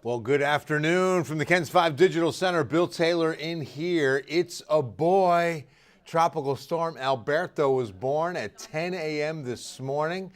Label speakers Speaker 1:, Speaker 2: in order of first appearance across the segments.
Speaker 1: Well, good afternoon from the Ken's 5 Digital Center. Bill Taylor in here. It's a boy. Tropical Storm Alberto was born at 10 a.m. this morning,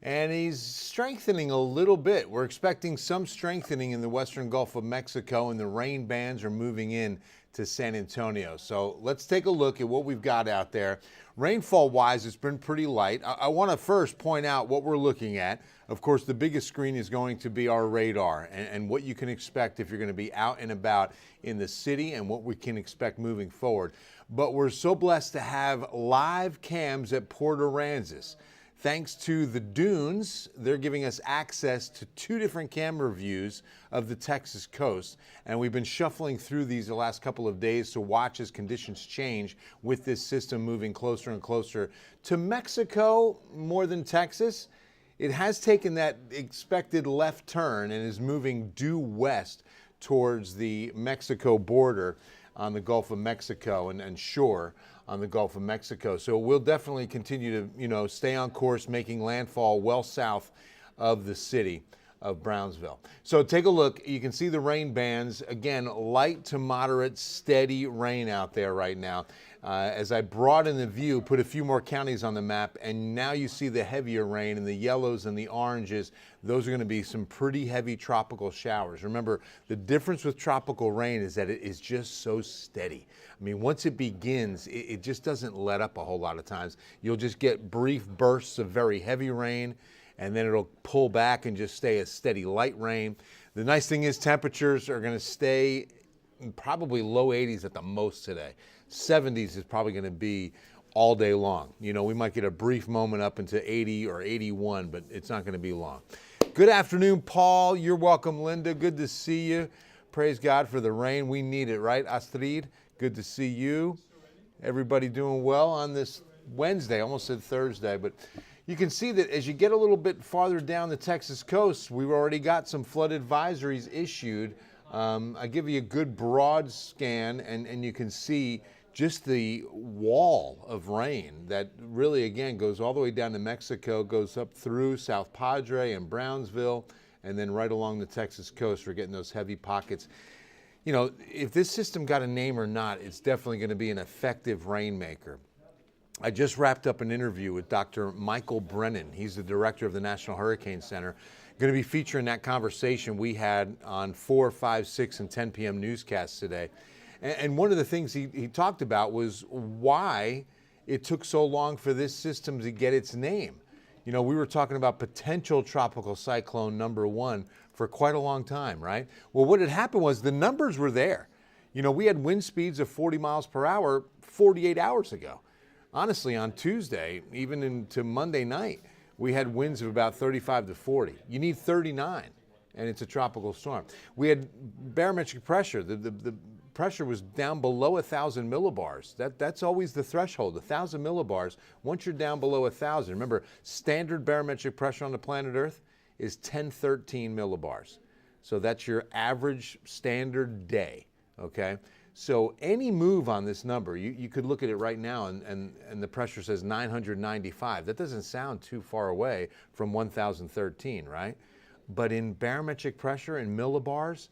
Speaker 1: and he's strengthening a little bit. We're expecting some strengthening in the western Gulf of Mexico, and the rain bands are moving in to San Antonio. So let's take a look at what we've got out there. Rainfall-wise, it's been pretty light. I want to first point out what we're looking at. Of course, the biggest screen is going to be our radar and what you can expect if you're going to be out and about in the city and what we can expect moving forward. But we're so blessed to have live cams at Port Aransas. Thanks to the dunes, they're giving us access to 2 different camera views of the Texas coast. And we've been shuffling through these the last couple of days to watch as conditions change with this system moving closer and closer to Mexico more than Texas. It has taken that expected left turn and is moving due west towards the Mexico border on the Gulf of Mexico and shore on the Gulf of Mexico. So we'll definitely continue to, stay on course, making landfall well south of the city of Brownsville. So take a look. You can see the rain bands. Again, light to moderate, steady rain out there right now. As I broaden the view, put a few more counties on the map, and now you see the heavier rain and the yellows and the oranges. Those are going to be some pretty heavy tropical showers. Remember, the difference with tropical rain is that it is just so steady. I mean, once it begins, it just doesn't let up a whole lot of times. You'll just get brief bursts of very heavy rain, and then it'll pull back and just stay a steady light rain. The nice thing is temperatures are going to stay probably low 80s at the most today. 70s is probably going to be all day long. We might get a brief moment up into 80 or 81, but it's not going to be long. Good afternoon, Paul. You're welcome, Linda. Good to see you. Praise God for the rain. We need it, right, Astrid? Good to see you. Everybody doing well on this Wednesday. Almost said Thursday, but you can see that as you get a little bit farther down the Texas coast, we've already got some flood advisories issued. I give you a good broad scan, and you can see just the wall of rain that really, again, goes all the way down to Mexico, goes up through South Padre and Brownsville, and then right along the Texas coast. We're getting those heavy pockets. If this system got a name or not, it's definitely going to be an effective rainmaker. I just wrapped up an interview with Dr. Michael Brennan. He's the director of the National Hurricane Center. Going to be featuring that conversation we had on 4, 5, 6, and 10 p.m. newscasts today. And one of the things he talked about was why it took so long for this system to get its name. We were talking about potential tropical cyclone number 1 for quite a long time, right? Well, what had happened was the numbers were there. We had wind speeds of 40 miles per hour 48 hours ago. Honestly, on Tuesday, even into Monday night, we had winds of about 35 to 40. You need 39, and it's a tropical storm. We had barometric pressure. The pressure was down below 1,000 millibars. That's always the threshold, 1,000 millibars. Once you're down below 1,000, remember, standard barometric pressure on the planet Earth is 1013 millibars. So that's your average standard day, okay? So any move on this number, you could look at it right now and the pressure says 995. That doesn't sound too far away from 1013, right? But in barometric pressure in millibars,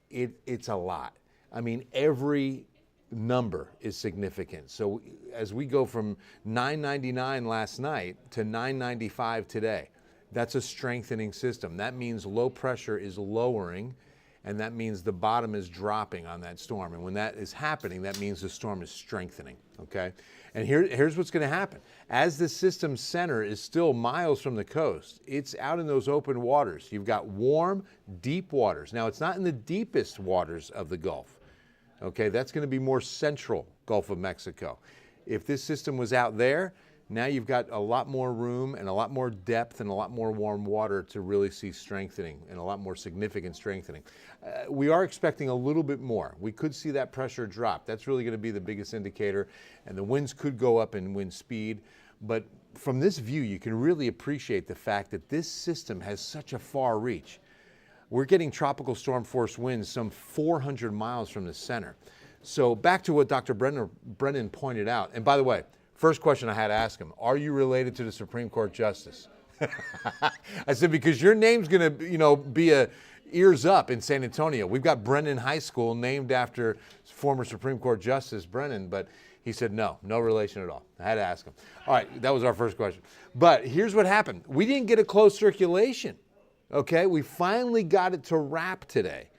Speaker 1: it's a lot. I mean, every number is significant. So as we go from 999 last night to 995 today, that's a strengthening system. That means low pressure is lowering, and that means the bottom is dropping on that storm. And when that is happening, that means the storm is strengthening, okay? And here's what's gonna happen. As the system's center is still miles from the coast, it's out in those open waters. You've got warm, deep waters. Now, it's not in the deepest waters of the Gulf, okay? That's gonna be more central Gulf of Mexico. If this system was out there, now you've got a lot more room and a lot more depth and a lot more warm water to really see strengthening and a lot more significant strengthening. We are expecting a little bit more. We could see that pressure drop. That's really going to be the biggest indicator, and the winds could go up in wind speed. But from this view, you can really appreciate the fact that this system has such a far reach. We're getting tropical storm force winds some 400 miles from the center. So back to what Dr. Brennan pointed out, and by the way, first question I had to ask him, are you related to the Supreme Court Justice? I said, because your name's going to, be ears up in San Antonio. We've got Brennan High School named after former Supreme Court Justice Brennan, but he said no relation at all. I had to ask him. All right, that was our first question. But here's what happened. We didn't get a closed circulation, okay? We finally got it to wrap today.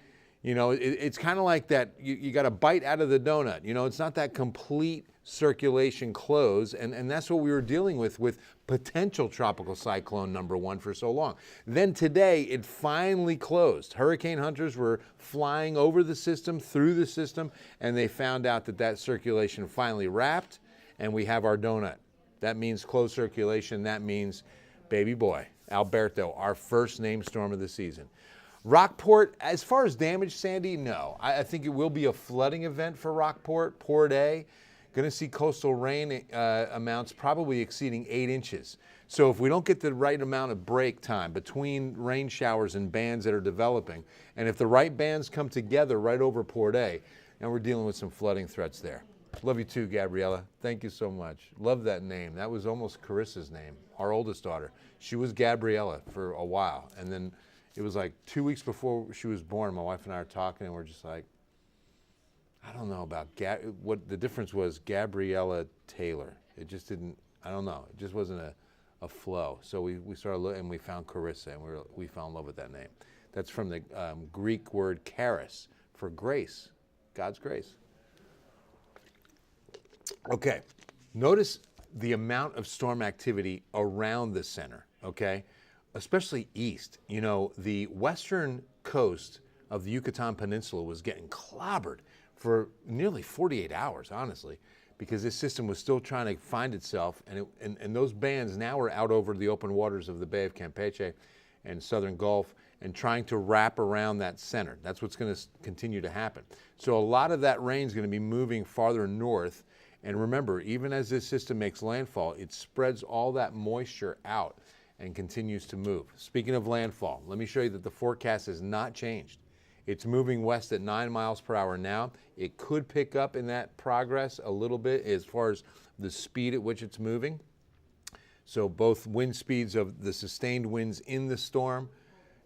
Speaker 1: You know, it's kind of like that, you got a bite out of the donut. You know, it's not that complete circulation close, and that's what we were dealing with potential tropical cyclone number 1 for so long. Then today, it finally closed. Hurricane hunters were flying over the system, through the system, and they found out that circulation finally wrapped, and we have our donut. That means closed circulation. That means baby boy, Alberto, our first named storm of the season. Rockport, as far as damage, Sandy, no. I think it will be a flooding event for Rockport, Port A. Going to see coastal rain amounts probably exceeding 8 inches. So if we don't get the right amount of break time between rain showers and bands that are developing, and if the right bands come together right over Port A, and we're dealing with some flooding threats there. Love you too, Gabriella. Thank you so much. Love that name. That was almost Carissa's name, our oldest daughter. She was Gabriella for a while, and then it was like 2 weeks before she was born, my wife and I were talking, and we're just like, I don't know about what the difference was. Gabriella Taylor. It just didn't. I don't know. It just wasn't a flow. So we started looking, and we found Carissa, and we fell in love with that name. That's from the Greek word charis, for grace, God's grace. Okay, notice the amount of storm activity around the center. Okay, especially east. You know, the western coast of the Yucatan Peninsula was getting clobbered for nearly 48 hours, honestly, because this system was still trying to find itself, and those bands now are out over the open waters of the Bay of Campeche and Southern Gulf and trying to wrap around that center. That's what's going to continue to happen. So a lot of that rain is going to be moving farther north, and remember, even as this system makes landfall, it spreads all that moisture out and continues to move. Speaking of landfall, let me show you that the forecast has not changed. It's moving west at 9 miles per hour now. It could pick up in that progress a little bit as far as the speed at which it's moving. So both wind speeds of the sustained winds in the storm,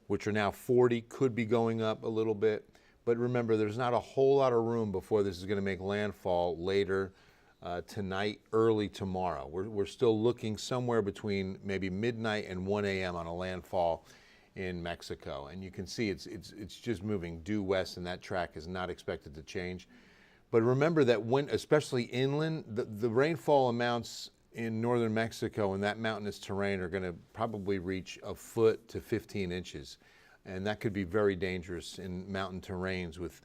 Speaker 1: which are now 40, could be going up a little bit. But remember, there's not a whole lot of room before this is going to make landfall later tonight, early tomorrow. We're still looking somewhere between maybe midnight and 1 a.m. on a landfall in Mexico, and you can see it's just moving due west, and that track is not expected to change. But remember that when, especially inland, the rainfall amounts in northern Mexico and that mountainous terrain are going to probably reach a foot to 15 inches, and that could be very dangerous in mountain terrains with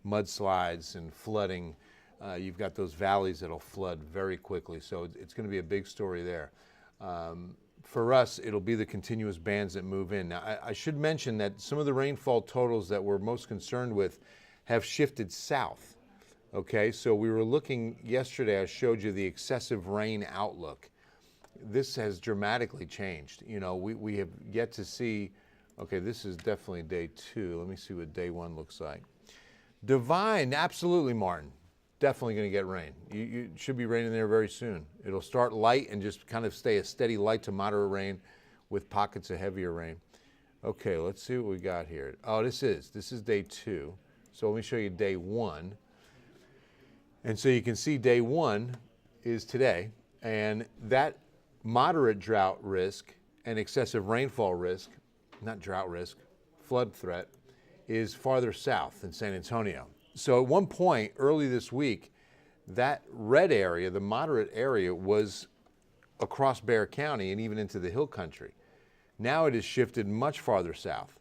Speaker 1: mudslides and flooding. You've got those valleys that'll flood very quickly, so it's going to be a big story there. For us, it'll be the continuous bands that move in. Now, I should mention that some of the rainfall totals that we're most concerned with have shifted south. Okay, so we were looking yesterday, I showed you the excessive rain outlook. This has dramatically changed. You know, we have yet to see, okay, this is definitely day 2. Let me see what day 1 looks like. Divine, absolutely, Martin. Definitely going to get rain. You should be raining there very soon. It'll start light and just kind of stay a steady light to moderate rain with pockets of heavier rain. Okay, let's see what we got here. Oh, this is day 2. So let me show you day 1. And so you can see day 1 is today, and that moderate drought risk and excessive rainfall risk, not drought risk, flood threat, is farther south than San Antonio. So at one point early this week, that red area, the moderate area, was across Bexar County and even into the hill country. Now it has shifted much farther south.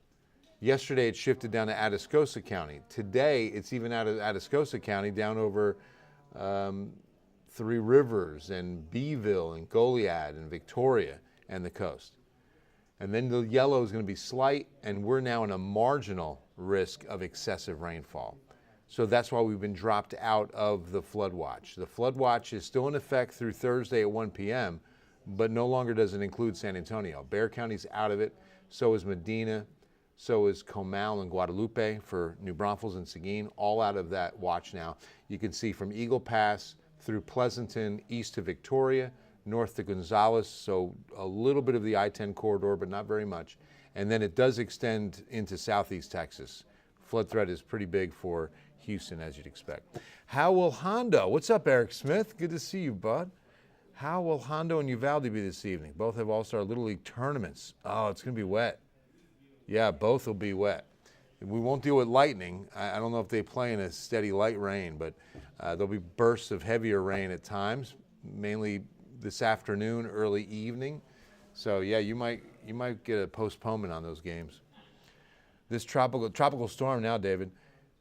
Speaker 1: Yesterday it shifted down to Atascosa County. Today it's even out of Atascosa County down over Three Rivers and Beeville and Goliad and Victoria and the coast. And then the yellow is going to be slight, and we're now in a marginal risk of excessive rainfall. So that's why we've been dropped out of the flood watch. The flood watch is still in effect through Thursday at 1 p.m., but no longer does it include San Antonio. Bexar County's out of it, so is Medina, so is Comal and Guadalupe for New Braunfels and Seguin, all out of that watch now. You can see from Eagle Pass through Pleasanton, east to Victoria, north to Gonzales, so a little bit of the I-10 corridor, but not very much, and then it does extend into southeast Texas. Flood threat is pretty big for Houston, as you'd expect. How will Hondo? What's up, Eric Smith? Good to see you, bud. How will Hondo and Uvalde be this evening? Both have All-Star Little League tournaments. Oh, it's going to be wet. Yeah, both will be wet. We won't deal with lightning. I don't know if they play in a steady light rain, but there'll be bursts of heavier rain at times, mainly this afternoon, early evening. So yeah, you might get a postponement on those games. This tropical storm now, David,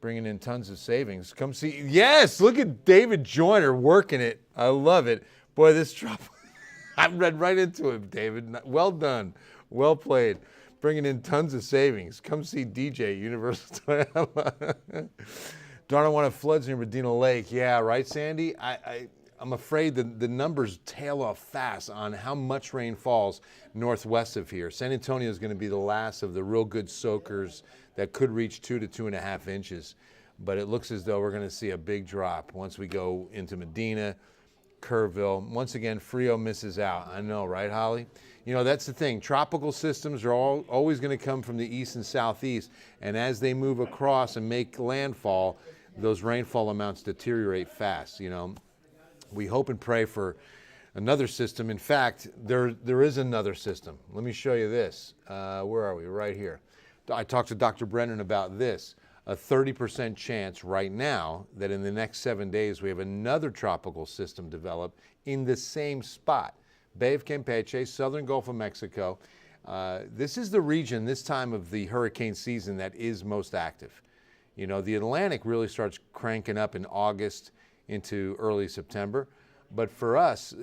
Speaker 1: bringing in tons of savings. Come see. Yes, look at David Joyner working it. I love it. Boy, this tropical. I read right into it, David. Well done. Well played. Bringing in tons of savings. Come see DJ, Universal Toyota. Darn, I want to floods near Medina Lake. Yeah, right, Sandy? I'm afraid the numbers tail off fast on how much rain falls northwest of here. San Antonio is going to be the last of the real good soakers that could reach 2 to 2.5 inches. But it looks as though we're going to see a big drop once we go into Medina, Kerrville. Once again, Frio misses out. I know, right, Holly? You know, that's the thing. Tropical systems are always going to come from the east and southeast. And as they move across and make landfall, those rainfall amounts deteriorate fast. You know, we hope and pray for another system. In fact, there is another system. Let me show you this. Where are we? Right here. I talked to Dr. Brennan about this. A 30% chance right now that in the next 7 days we have another tropical system develop in the same spot. Bay of Campeche, southern Gulf of Mexico. This is the region this time of the hurricane season that is most active. You know, the Atlantic really starts cranking up in August into early September. But for us,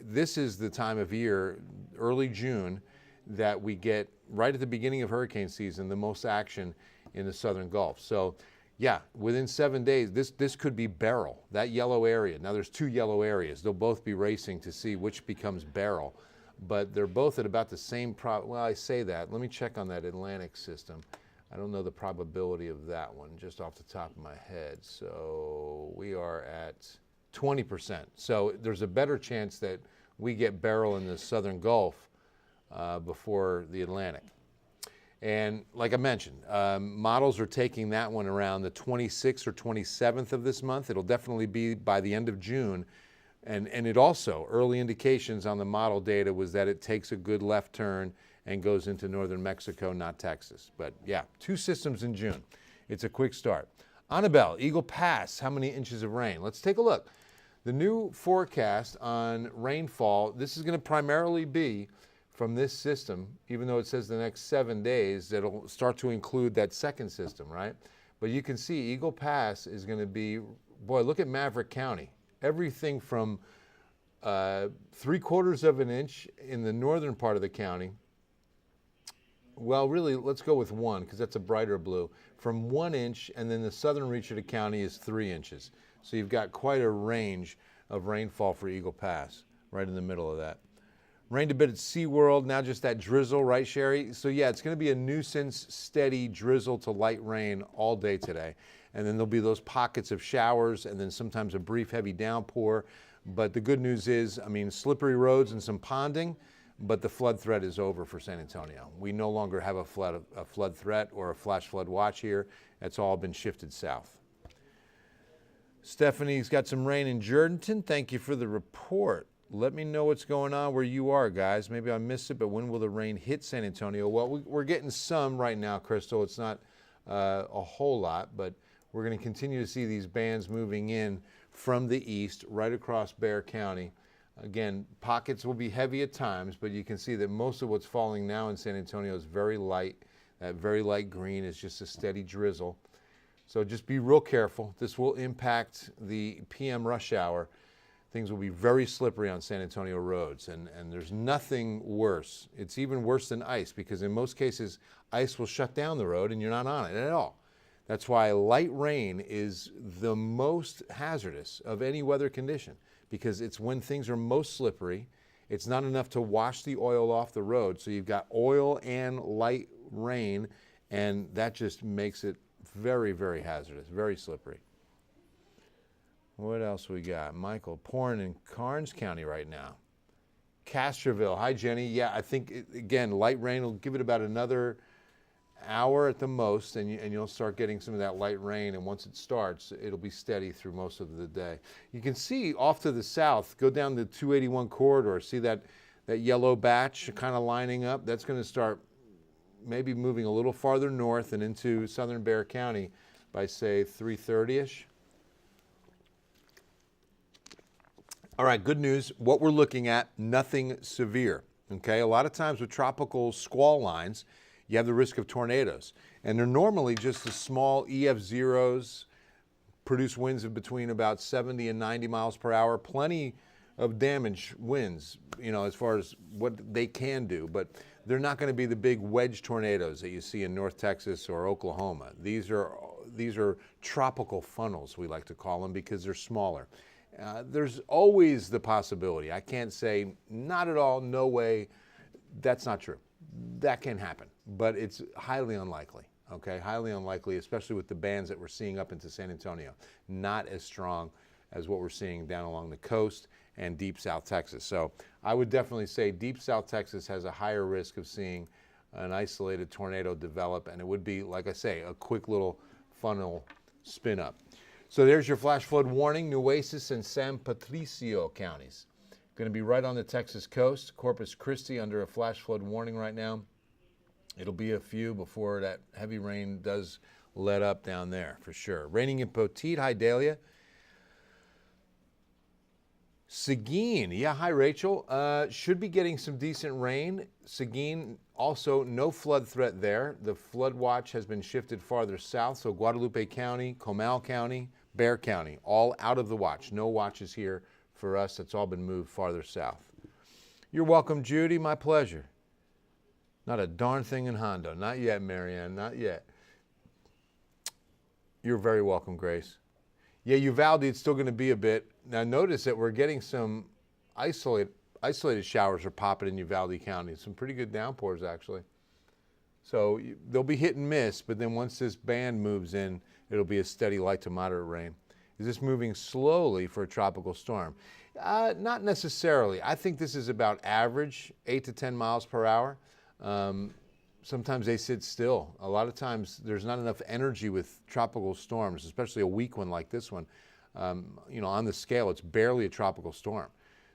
Speaker 1: this is the time of year, early June, that we get right at the beginning of hurricane season, the most action in the southern Gulf. So yeah, within 7 days, this could be Beryl, that yellow area. Now there's 2 yellow areas. They'll both be racing to see which becomes Beryl, but they're both at about the same well, I say that. Let me check on that Atlantic system. I don't know the probability of that one just off the top of my head. So we are at 20%. So there's a better chance that we get Beryl in the southern Gulf before the Atlantic. And like I mentioned, models are taking that one around the 26th or 27th of this month. It'll definitely be by the end of June. And it also, early indications on the model data was that it takes a good left turn and goes into northern Mexico, not Texas. But yeah, 2 systems in June. It's a quick start. Annabelle, Eagle Pass, how many inches of rain? Let's take a look. The new forecast on rainfall, this is going to primarily be from this system, even though it says the next 7 days, it'll start to include that second system, right? But you can see Eagle Pass is going to be, boy, look at Maverick County. Everything from 3/4 of an inch in the northern part of the county. Well, really, let's go with 1 because that's a brighter blue. From 1 inch, and then the southern reach of the county is 3 inches. So you've got quite a range of rainfall for Eagle Pass, right in the middle of that. Rained a bit at SeaWorld, now just that drizzle, right, Sherry? So yeah, it's going to be a nuisance, steady drizzle to light rain all day today. And then there'll be those pockets of showers and then sometimes a brief heavy downpour. But the good news is, I mean, slippery roads and some ponding, but the flood threat is over for San Antonio. We no longer have a flood threat or a flash flood watch here. It's all been shifted south. Stephanie's got some rain in Jourdanton. Thank you for the report. Let me know what's going on where you are, guys. Maybe I missed it, but when will the rain hit San Antonio? Well, we're getting some right now, Crystal. It's not a whole lot, but we're going to continue to see these bands moving in from the east right across Bexar County. Again, pockets will be heavy at times, but you can see that most of what's falling now in San Antonio is very light. That very light green is just a steady drizzle. So just be real careful. This will impact the PM rush hour. Things will be very slippery on San Antonio roads, and there's nothing worse. It's even worse than ice because in most cases, ice will shut down the road and you're not on it at all. That's why light rain is the most hazardous of any weather condition because it's when things are most slippery. It's not enough to wash the oil off the road, so you've got oil and light rain, and that just makes it very, very hazardous, very slippery. What else we got? Michael, pouring in Karnes County right now. Castroville. Hi, Jenny. Yeah, I think, again, light rain will give it about another hour at the most, and you'll start getting some of that light rain. And once it starts, it'll be steady through most of the day. You can see off to the south, go down the 281 corridor, see that yellow batch kind of lining up. That's going to start maybe moving a little farther north and into southern Bexar County by, say, 3:30ish. All right, good news. What we're looking at, nothing severe, okay? A lot of times with tropical squall lines, you have the risk of tornadoes. And they're normally just the small EF0s, produce winds of between about 70 and 90 miles per hour. Plenty of damage winds, as far as what they can do. But they're not going to be the big wedge tornadoes that you see in North Texas or Oklahoma. These are tropical funnels, we like to call them, because they're smaller. There's always the possibility. I can't say not at all, no way. That's not true. That can happen, but it's highly unlikely, okay? Highly unlikely, especially with the bands that we're seeing up into San Antonio. Not as strong as what we're seeing down along the coast and deep South Texas. So I would definitely say deep South Texas has a higher risk of seeing an isolated tornado develop, and it would be, like I say, a quick little funnel spin up. So there's your flash flood warning, Nueces and San Patricio counties. Going to be right on the Texas coast. Corpus Christi under a flash flood warning right now. It'll be a few before that heavy rain does let up down there for sure. Raining in Poteet. Hi, Dahlia. Seguin. Yeah, hi, Rachel. Should be getting some decent rain. Seguin, also no flood threat there. The flood watch has been shifted farther south. So Guadalupe County, Comal County, Bexar County, all out of the watch. No watches here for us. It's all been moved farther south. You're welcome, Judy. My pleasure. Not a darn thing in Hondo. Not yet, Marianne. Not yet. You're very welcome, Grace. Yeah, Uvalde, it's still going to be a bit. Now, notice that we're getting some isolated showers are popping in Uvalde County. Some pretty good downpours, actually. So they'll be hit and miss, but then once this band moves in, it'll be a steady light to moderate rain. Is this moving slowly for a tropical storm? Not necessarily. I think this is about average, 8 to 10 miles per hour. Sometimes they sit still. A lot of times there's not enough energy with tropical storms, especially a weak one like this one. On the scale, it's barely a tropical storm.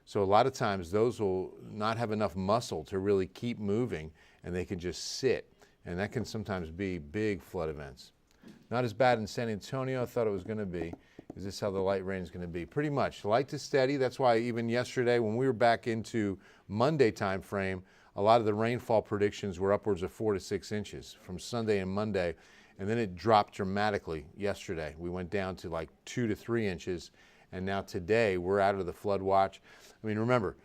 Speaker 1: So a lot of times those will not have enough muscle to really keep moving, and they can just sit. And that can sometimes be big flood events. Not as bad in San Antonio I thought it was going to be. Is this how the light rain is going to be? Pretty much. Light to steady. That's why even yesterday when we were back into Monday time frame, a lot of the rainfall predictions were upwards of 4 to 6 inches from Sunday and Monday. And then it dropped dramatically yesterday. We went down to like 2 to 3 inches. And now today we're out of the flood watch. I mean, remember,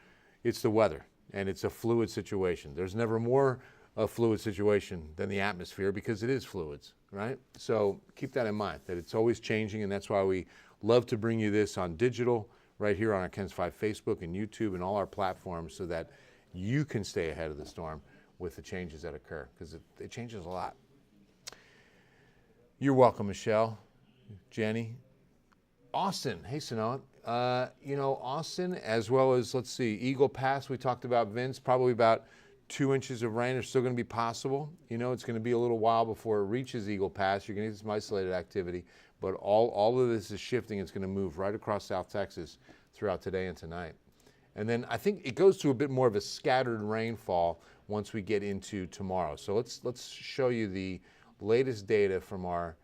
Speaker 1: it's the weather and it's a fluid situation. There's never more a fluid situation than the atmosphere because it is fluids, right? So keep that in mind, that it's always changing, and that's why we love to bring you this on digital right here on our KENS 5 Facebook and YouTube and all our platforms so that you can stay ahead of the storm with the changes that occur, because it changes a lot. You're welcome, Michelle, Jenny. Austin, hey, Sanoa. Austin, as well as, let's see, Eagle Pass, we talked about, Vince, probably about 2 inches of rain are still going to be possible. It's going to be a little while before it reaches Eagle Pass. You're going to get some isolated activity, but all of this is shifting. It's going to move right across South Texas throughout today and tonight. And then I think it goes to a bit more of a scattered rainfall once we get into tomorrow. So let's show you the latest data from our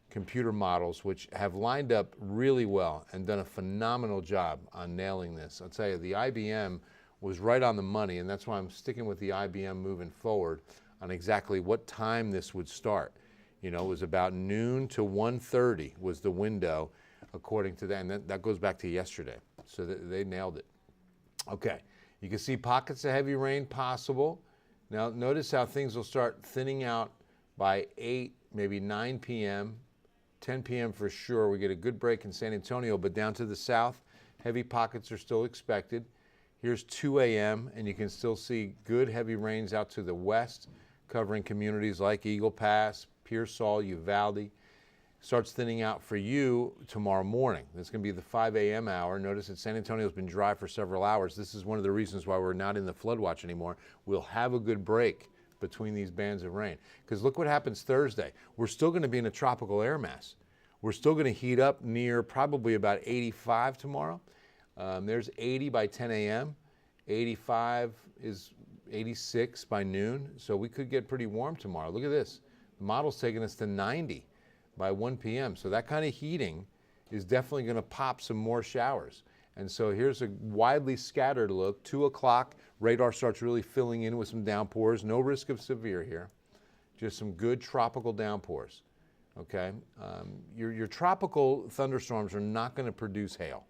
Speaker 1: computer models, which have lined up really well and done a phenomenal job on nailing this. I'll tell you, the IBM was right on the money, and that's why I'm sticking with the IBM moving forward on exactly what time this would start. It was about noon to 1:30 was the window, according to that, and that goes back to yesterday. So they nailed it. Okay, you can see pockets of heavy rain possible. Now notice how things will start thinning out by 8, maybe 9 p.m., 10 p.m. for sure. We get a good break in San Antonio, but down to the south, heavy pockets are still expected. Here's 2 a.m., and you can still see good heavy rains out to the west, covering communities like Eagle Pass, Pearsall, Uvalde. starts thinning out for you tomorrow morning. This is going to be the 5 a.m. hour. Notice that San Antonio's been dry for several hours. This is one of the reasons why we're not in the flood watch anymore. We'll have a good break between these bands of rain. Because look what happens Thursday. We're still going to be in a tropical air mass. We're still going to heat up near probably about 85 tomorrow. There's 80 by 10 a.m. 85 is 86 by noon. So we could get pretty warm tomorrow. Look at this. The model's taking us to 90 by 1 p.m. So that kind of heating is definitely going to pop some more showers. And so here's a widely scattered look. 2 o'clock, radar starts really filling in with some downpours. No risk of severe here. Just some good tropical downpours. Okay? Your tropical thunderstorms are not going to produce hail.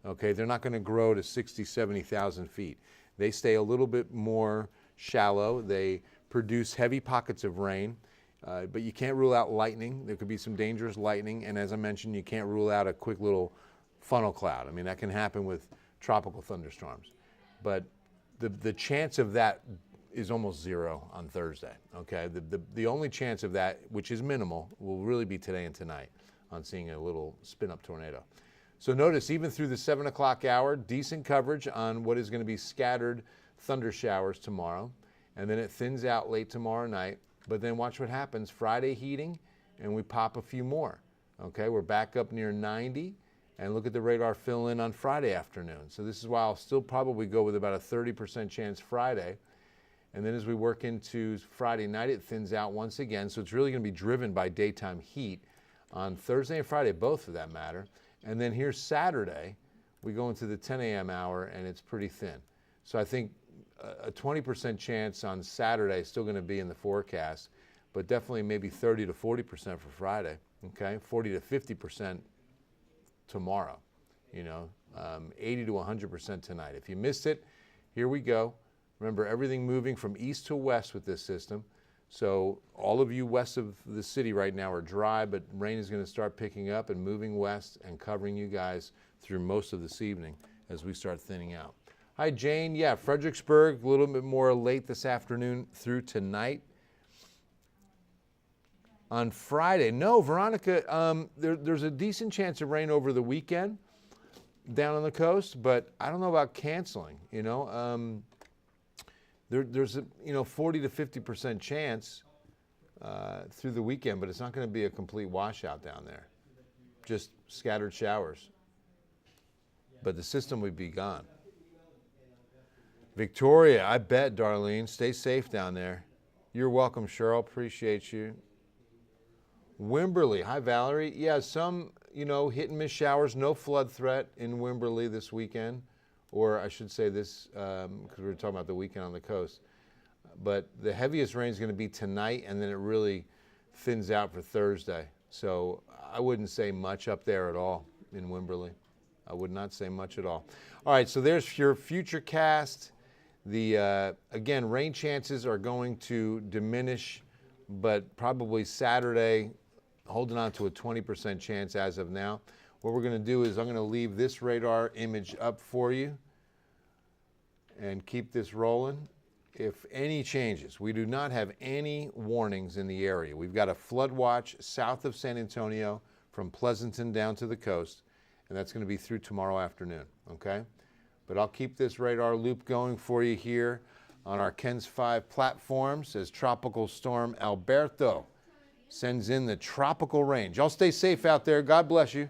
Speaker 1: Okay? They're not going to grow to 60, 70,000 feet. They stay a little bit more shallow. They produce heavy pockets of rain. But you can't rule out lightning. There could be some dangerous lightning. And as I mentioned, you can't rule out a quick little funnel cloud. I mean, that can happen with tropical thunderstorms. But the chance of that is almost zero on Thursday. Okay? The only chance of that, which is minimal, will really be today and tonight on seeing a little spin-up tornado. So notice, even through the 7 o'clock hour, decent coverage on what is going to be scattered thunder showers tomorrow. And then it thins out late tomorrow night. But then watch what happens. Friday heating, and we pop a few more. Okay, we're back up near 90, and look at the radar fill in on Friday afternoon. So this is why I'll still probably go with about a 30% chance Friday. And then as we work into Friday night, it thins out once again. So it's really going to be driven by daytime heat on Thursday and Friday, both for that matter. And then here's Saturday. We go into the 10 a.m. hour, and it's pretty thin. So I think a 20% chance on Saturday is still going to be in the forecast, but definitely maybe 30 to 40% for Friday, okay? 40 to 50% tomorrow, 80 to 100% tonight. If you missed it, here we go. Remember, everything moving from east to west with this system. So all of you west of the city right now are dry, but rain is going to start picking up and moving west and covering you guys through most of this evening as we start thinning out. Hi, Jane. Yeah, Fredericksburg, a little bit more late this afternoon through tonight. On Friday, no, Veronica, there's a decent chance of rain over the weekend down on the coast, but I don't know about canceling, There's a 40 to 50% chance through the weekend, but it's not going to be a complete washout down there. Just scattered showers. But the system would be gone. Victoria, I bet, Darlene. Stay safe down there. You're welcome, Cheryl. Appreciate you. Wimberley. Hi, Valerie. Yeah, some, hit and miss showers. No flood threat in Wimberley this weekend. Or I should say this, because we were talking about the weekend on the coast. But the heaviest rain is going to be tonight, and then it really thins out for Thursday. So I wouldn't say much up there at all in Wimberley. I would not say much at all. All right, so there's your future cast. Again, rain chances are going to diminish, but probably Saturday, holding on to a 20% chance as of now. What we're going to do is I'm going to leave this radar image up for you and keep this rolling. If any changes, we do not have any warnings in the area. We've got a flood watch south of San Antonio from Pleasanton down to the coast, and that's going to be through tomorrow afternoon, okay? But I'll keep this radar loop going for you here on our KENS 5 platforms as Tropical Storm Alberto sends in the tropical range. Y'all stay safe out there. God bless you.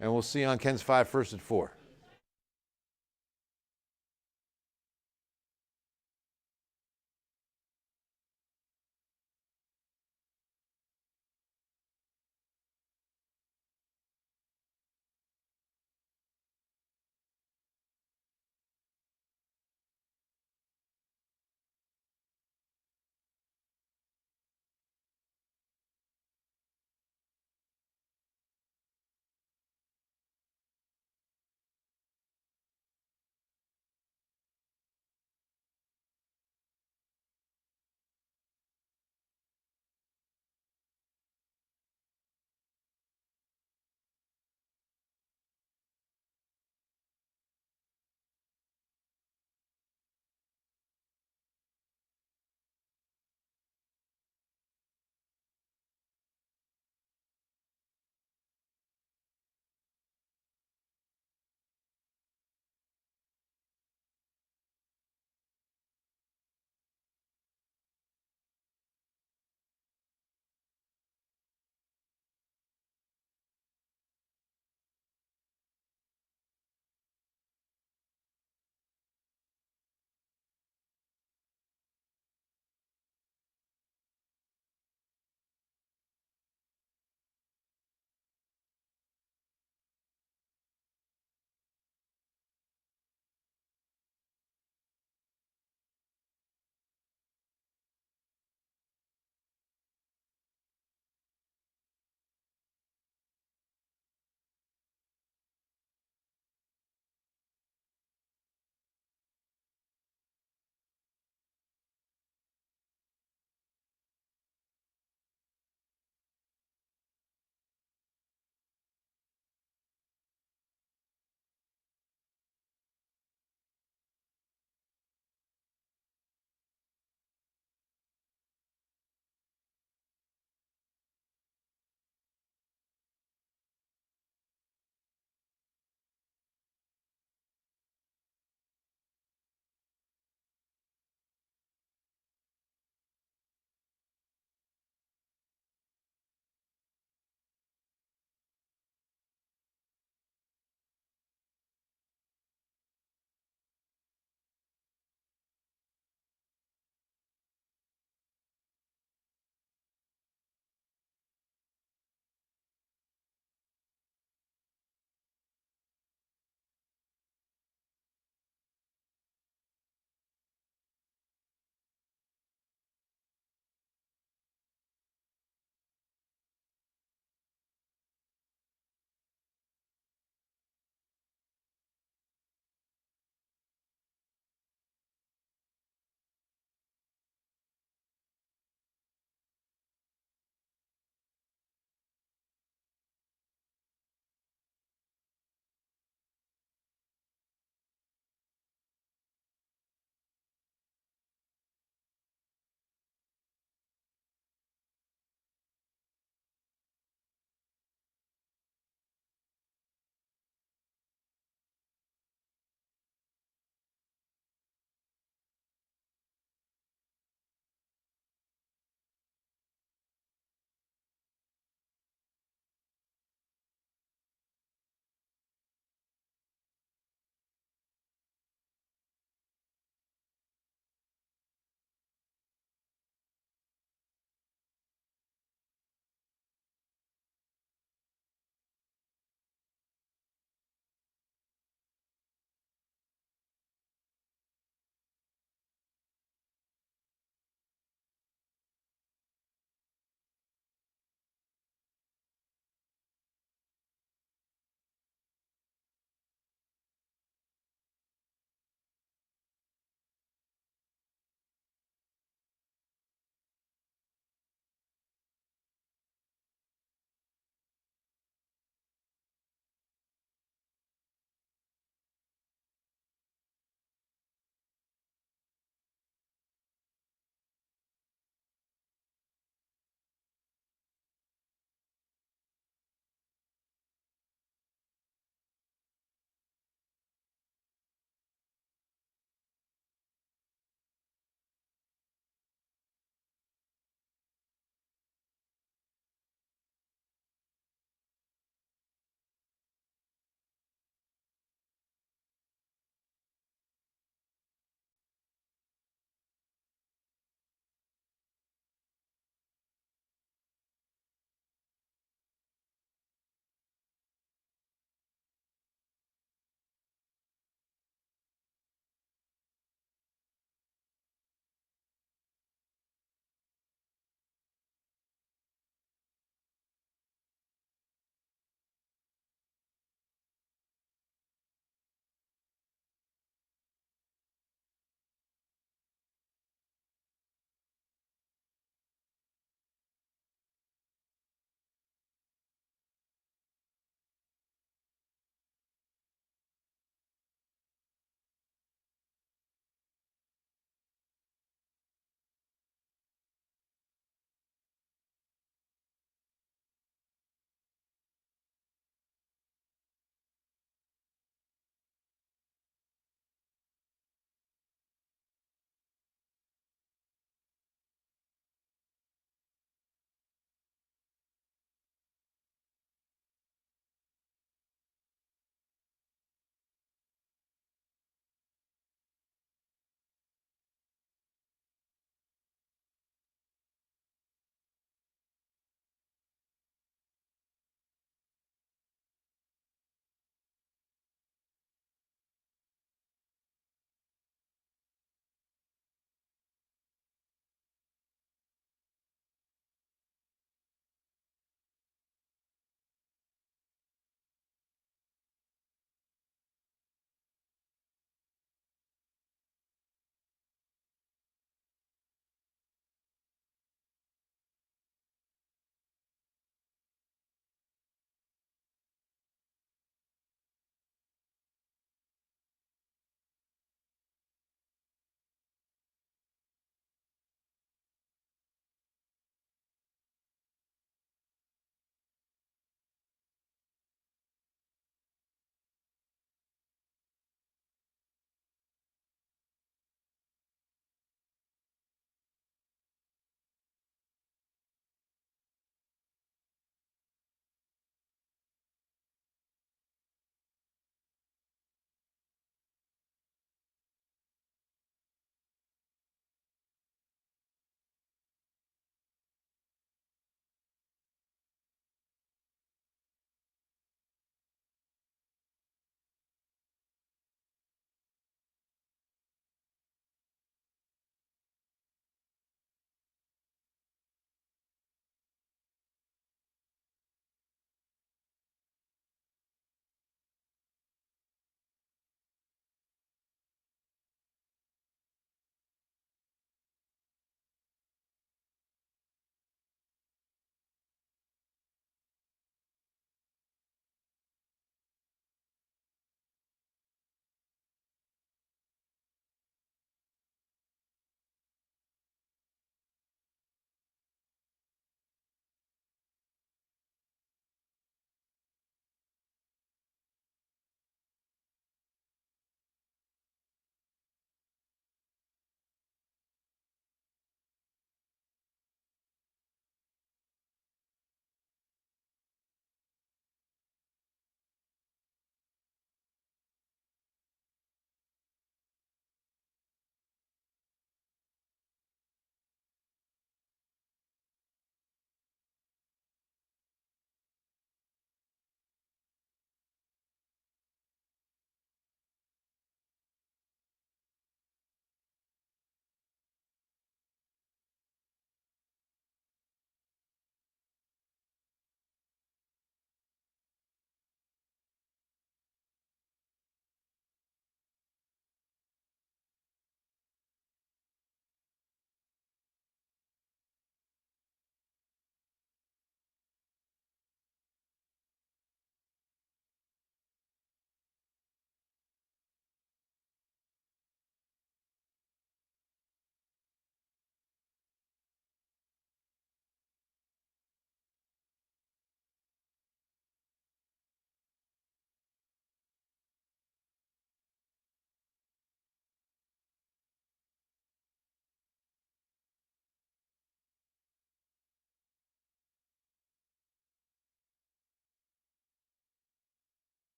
Speaker 1: And we'll see you on KENS 5 first at 4.